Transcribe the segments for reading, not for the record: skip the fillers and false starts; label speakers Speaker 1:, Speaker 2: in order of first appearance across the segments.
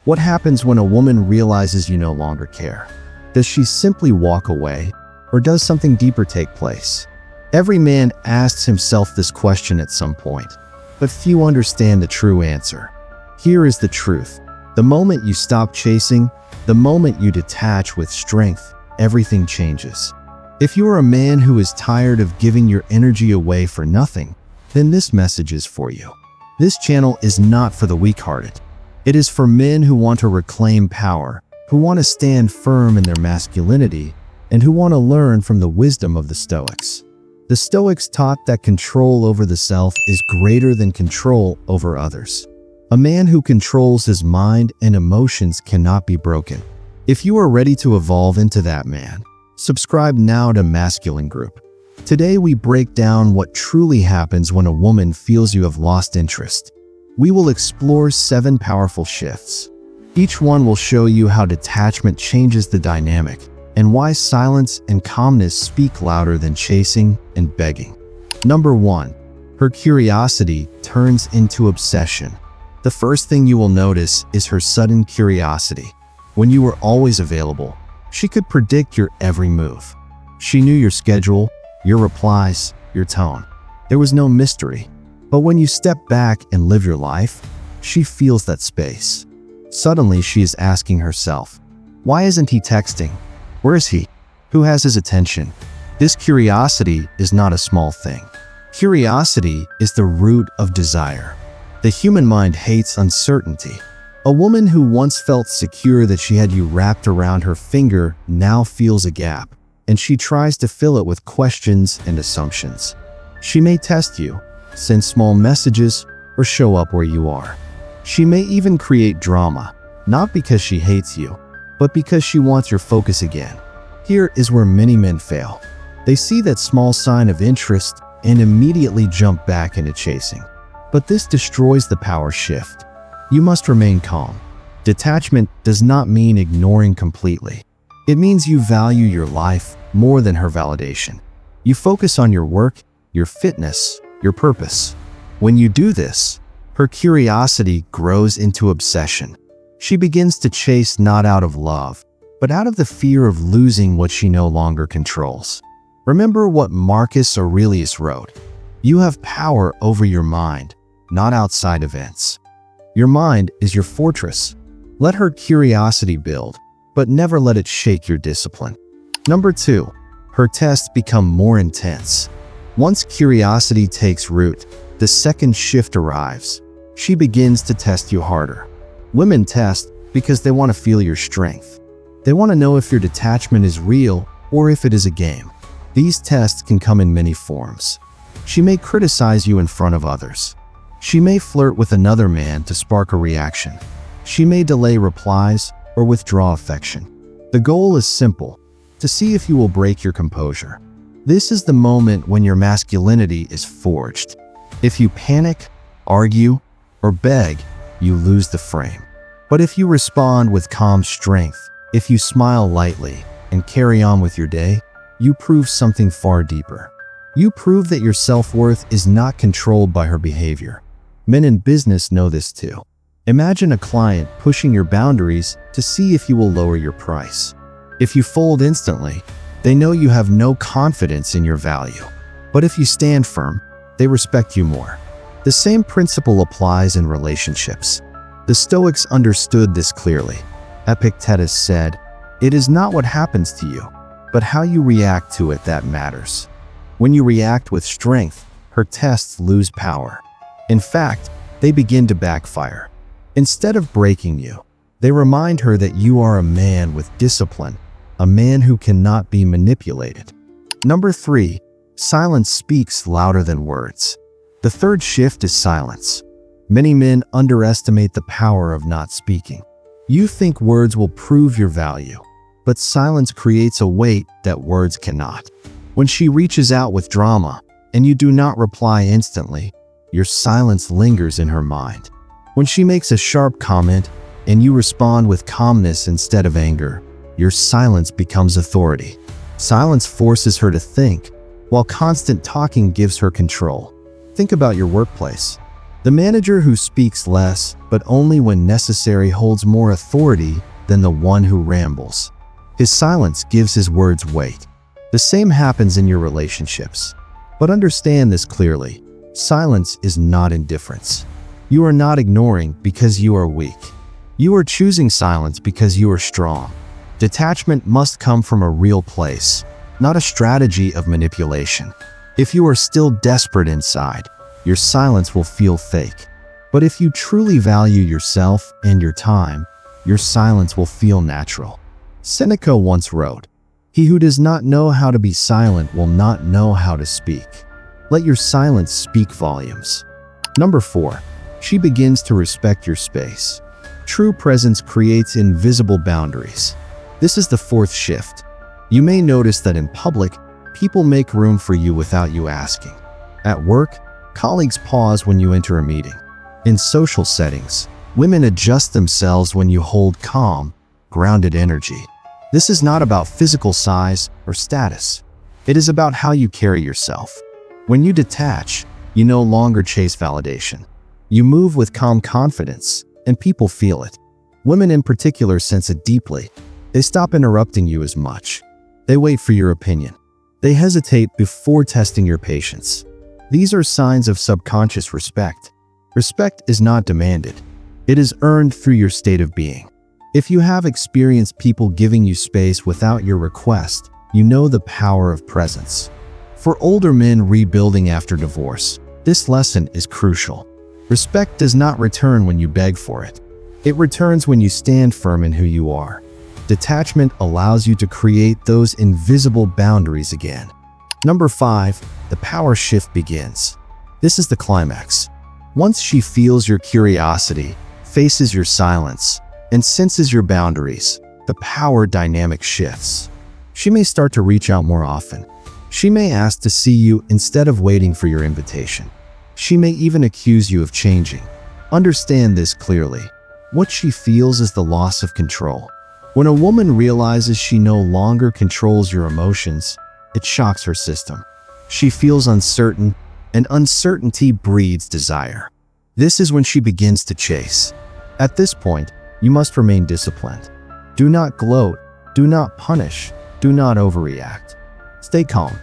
Speaker 1: What happens when a woman realizes you no longer care? Does she simply walk away, or does something deeper take place? Every man asks himself this question at some point, but few understand the true answer. Here is the truth. The moment you stop chasing, the moment you detach with strength, everything changes. If you are a man who is tired of giving your energy away for nothing, then this message is for you. This channel is not for the weak-hearted. It is for men who want to reclaim power, who want to stand firm in their masculinity, and who want to learn from the wisdom of the Stoics. The Stoics taught that control over the self is greater than control over others. A man who controls his mind and emotions cannot be broken. If you are ready to evolve into that man, subscribe now to Masculine Group. Today we break down what truly happens when a woman feels you have lost interest. We will explore 7 powerful shifts. Each one will show you how detachment changes the dynamic and why silence and calmness speak louder than chasing and begging. Number 1. Her curiosity turns into obsession. The first thing you will notice is her sudden curiosity. When you were always available, she could predict your every move. She knew your schedule, your replies, your tone. There was no mystery. But when you step back and live your life, she feels that space. Suddenly she is asking herself, why isn't he texting? Where is he? Who has his attention? This curiosity is not a small thing. Curiosity is the root of desire. The human mind hates uncertainty. A woman who once felt secure that she had you wrapped around her finger now feels a gap, and she tries to fill it with questions and assumptions. She may test you, send small messages, or show up where you are. She may even create drama, not because she hates you, but because she wants your focus again. Here is where many men fail. They see that small sign of interest and immediately jump back into chasing. But this destroys the power shift. You must remain calm. Detachment does not mean ignoring completely. It means you value your life more than her validation. You focus on your work, your fitness, your purpose. When you do this, her curiosity grows into obsession. She begins to chase not out of love, but out of the fear of losing what she no longer controls. Remember what Marcus Aurelius wrote: "You have power over your mind, not outside events." Your mind is your fortress. Let her curiosity build, but never let it shake your discipline. Number 2. Her tests become more intense. Once curiosity takes root, the second shift arrives. She begins to test you harder. Women test because they want to feel your strength. They want to know if your detachment is real or if it is a game. These tests can come in many forms. She may criticize you in front of others. She may flirt with another man to spark a reaction. She may delay replies or withdraw affection. The goal is simple: to see if you will break your composure. This is the moment when your masculinity is forged. If you panic, argue, or beg, you lose the frame. But if you respond with calm strength, if you smile lightly and carry on with your day, you prove something far deeper. You prove that your self-worth is not controlled by her behavior. Men in business know this too. Imagine a client pushing your boundaries to see if you will lower your price. If you fold instantly, they know you have no confidence in your value. But if you stand firm, they respect you more. The same principle applies in relationships. The Stoics understood this clearly. Epictetus said, "It is not what happens to you, but how you react to it that matters." When you react with strength, her tests lose power. In fact, they begin to backfire. Instead of breaking you, they remind her that you are a man with discipline, a man who cannot be manipulated. Number 3. Silence speaks louder than words. The third shift is silence. Many men underestimate the power of not speaking. You think words will prove your value, but silence creates a weight that words cannot. When she reaches out with drama and you do not reply instantly, your silence lingers in her mind. When she makes a sharp comment and you respond with calmness instead of anger, your silence becomes authority. Silence forces her to think, while constant talking gives her control. Think about your workplace. The manager who speaks less, but only when necessary, holds more authority than the one who rambles. His silence gives his words weight. The same happens in your relationships. But understand this clearly. Silence is not indifference. You are not ignoring because you are weak. You are choosing silence because you are strong. Detachment must come from a real place, not a strategy of manipulation. If you are still desperate inside, your silence will feel fake. But if you truly value yourself and your time, your silence will feel natural. Seneca once wrote, "He who does not know how to be silent will not know how to speak." Let your silence speak volumes. Number 4. She begins to respect your space. True presence creates invisible boundaries. This is the 4th shift. You may notice that in public, people make room for you without you asking. At work, colleagues pause when you enter a meeting. In social settings, women adjust themselves when you hold calm, grounded energy. This is not about physical size or status. It is about how you carry yourself. When you detach, you no longer chase validation. You move with calm confidence, and people feel it. Women in particular sense it deeply. They stop interrupting you as much. They wait for your opinion. They hesitate before testing your patience. These are signs of subconscious respect. Respect is not demanded. It is earned through your state of being. If you have experienced people giving you space without your request, you know the power of presence. For older men rebuilding after divorce, this lesson is crucial. Respect does not return when you beg for it. It returns when you stand firm in who you are. Detachment allows you to create those invisible boundaries again. Number 5, the power shift begins. This is the climax. Once she feels your curiosity, faces your silence, and senses your boundaries, the power dynamic shifts. She may start to reach out more often. She may ask to see you instead of waiting for your invitation. She may even accuse you of changing. Understand this clearly. What she feels is the loss of control. When a woman realizes she no longer controls your emotions, it shocks her system. She feels uncertain, and uncertainty breeds desire. This is when she begins to chase. At this point, you must remain disciplined. Do not gloat, do not punish, do not overreact. Stay calm.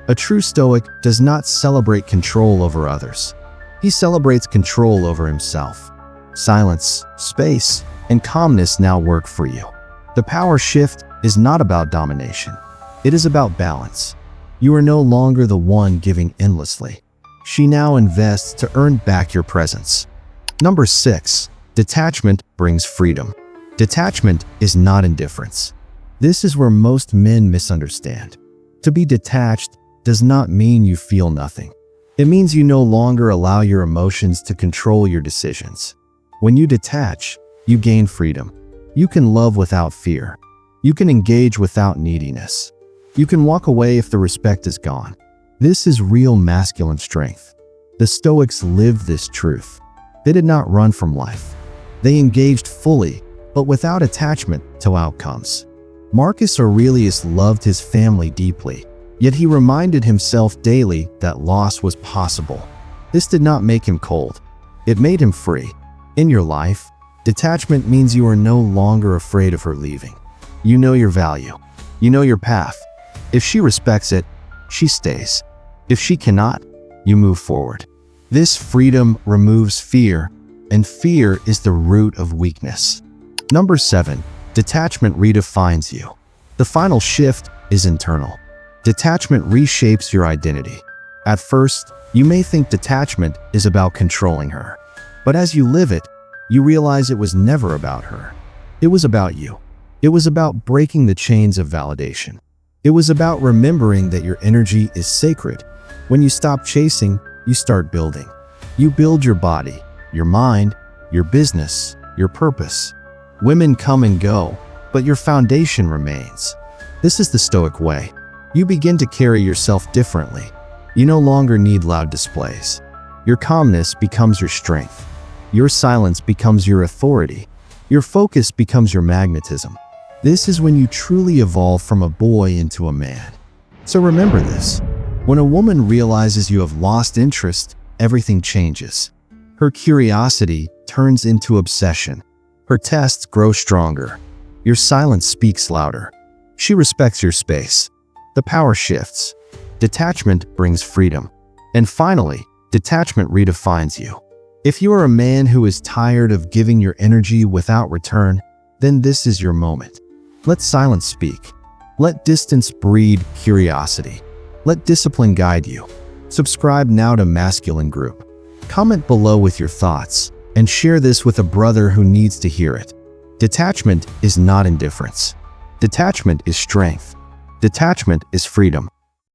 Speaker 1: A true Stoic does not celebrate control over others. He celebrates control over himself. Silence, space, and calmness now work for you. The power shift is not about domination. It is about balance. You are no longer the one giving endlessly. She now invests to earn back your presence. Number 6, detachment brings freedom. Detachment is not indifference. This is where most men misunderstand. To be detached does not mean you feel nothing. It means you no longer allow your emotions to control your decisions. When you detach, you gain freedom. You can love without fear. You can engage without neediness. You can walk away if the respect is gone. This is real masculine strength. The Stoics lived this truth. They did not run from life. They engaged fully, but without attachment to outcomes. Marcus Aurelius loved his family deeply, yet he reminded himself daily that loss was possible. This did not make him cold. It made him free. In your life, detachment means you are no longer afraid of her leaving. You know your value. You know your path. If she respects it, she stays. If she cannot, you move forward. This freedom removes fear, and fear is the root of weakness. Number 7, detachment redefines you. The final shift is internal. Detachment reshapes your identity. At first, you may think detachment is about controlling her. But as you live it, you realize it was never about her. It was about you. It was about breaking the chains of validation. It was about remembering that your energy is sacred. When you stop chasing, you start building. You build your body, your mind, your business, your purpose. Women come and go, but your foundation remains. This is the Stoic way. You begin to carry yourself differently. You no longer need loud displays. Your calmness becomes your strength. Your silence becomes your authority. Your focus becomes your magnetism. This is when you truly evolve from a boy into a man. So remember this. When a woman realizes you have lost interest, everything changes. Her curiosity turns into obsession. Her tests grow stronger. Your silence speaks louder. She respects your space. The power shifts. Detachment brings freedom. And finally, detachment redefines you. If you are a man who is tired of giving your energy without return, then this is your moment. Let silence speak. Let distance breed curiosity. Let discipline guide you. Subscribe now to Masculine Group. Comment below with your thoughts and share this with a brother who needs to hear it. Detachment is not indifference. Detachment is strength. Detachment is freedom.